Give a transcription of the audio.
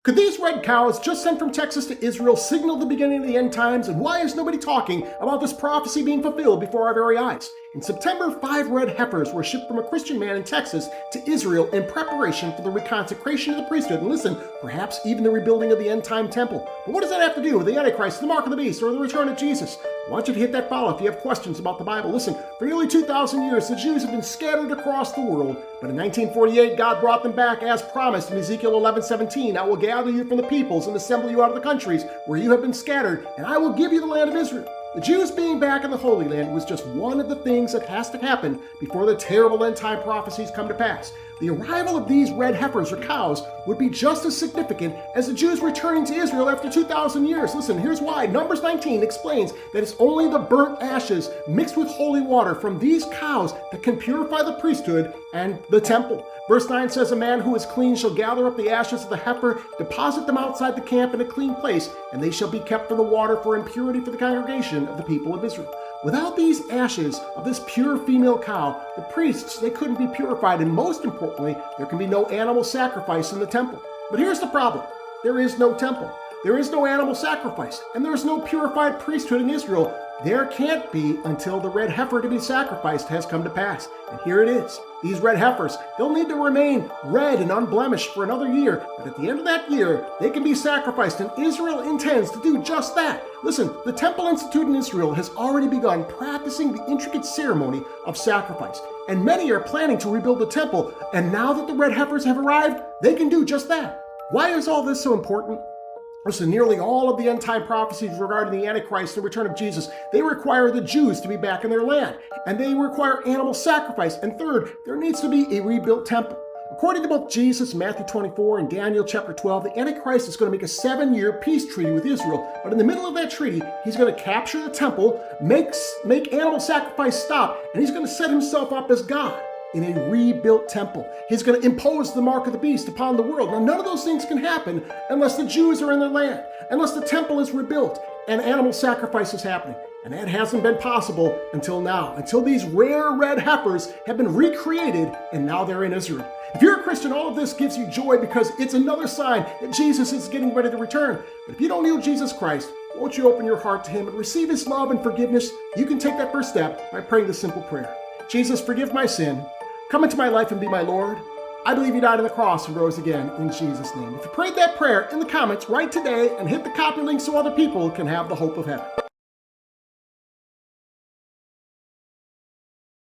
Could these red cows just sent from Texas to Israel signal the beginning of the end times? And why is nobody talking about this prophecy being fulfilled before our very eyes? In September, 5 red heifers were shipped from a Christian man in Texas to Israel in preparation for the reconsecration of the priesthood. And listen, perhaps even the rebuilding of the end-time temple. But what does that have to do with the Antichrist, the mark of the beast, or the return of Jesus? I want you to hit that follow if you have questions about the Bible. Listen, for nearly 2,000 years, the Jews have been scattered across the world. But in 1948, God brought them back as promised in Ezekiel 11:17. I will gather you from the peoples and assemble you out of the countries where you have been scattered, and I will give you the land of Israel. The Jews being back in the Holy Land was just one of the things that has to happen before the terrible end-time prophecies come to pass. The arrival of these red heifers or cows would be just as significant as the Jews returning to Israel after 2,000 years. Listen, here's why. Numbers 19 explains that it's only the burnt ashes mixed with holy water from these cows that can purify the priesthood and the temple. Verse 9 says, a man who is clean shall gather up the ashes of the heifer, deposit them outside the camp in a clean place, and they shall be kept for the water for impurity for the congregation of the people of Israel. Without these ashes of this pure female cow, the priests, they couldn't be purified, and most importantly, there can be no animal sacrifice in the temple. But here's the problem. There is no temple. There is no animal sacrifice, and there is no purified priesthood in Israel. There can't be until the red heifer to be sacrificed has come to pass. And here it is. These red heifers, they'll need to remain red and unblemished for another year, but at the end of that year, they can be sacrificed, and Israel intends to do just that. Listen, the Temple Institute in Israel has already begun practicing the intricate ceremony of sacrifice, and many are planning to rebuild the temple, and now that the red heifers have arrived, they can do just that. Why is all this so important? Listen, nearly all of the end-time prophecies regarding the Antichrist and the return of Jesus, they require the Jews to be back in their land, and they require animal sacrifice. And third, there needs to be a rebuilt temple. According to both Jesus, Matthew 24, and Daniel chapter 12, the Antichrist is going to make a 7-year peace treaty with Israel. But in the middle of that treaty, he's going to capture the temple, make animal sacrifice stop, and he's going to set himself up as God in a rebuilt temple. He's going to impose the mark of the beast upon the world. Now, none of those things can happen unless the Jews are in their land, unless the temple is rebuilt and animal sacrifice is happening. And that hasn't been possible until now, until these rare red heifers have been recreated and now they're in Israel. If you're a Christian, all of this gives you joy because it's another sign that Jesus is getting ready to return. But if you don't know Jesus Christ, won't you open your heart to him and receive his love and forgiveness? You can take that first step by praying this simple prayer. Jesus, forgive my sin. Come into my life and be my Lord. I believe you died on the cross and rose again in Jesus' name. If you prayed that prayer in the comments, write today and hit the copy link so other people can have the hope of heaven.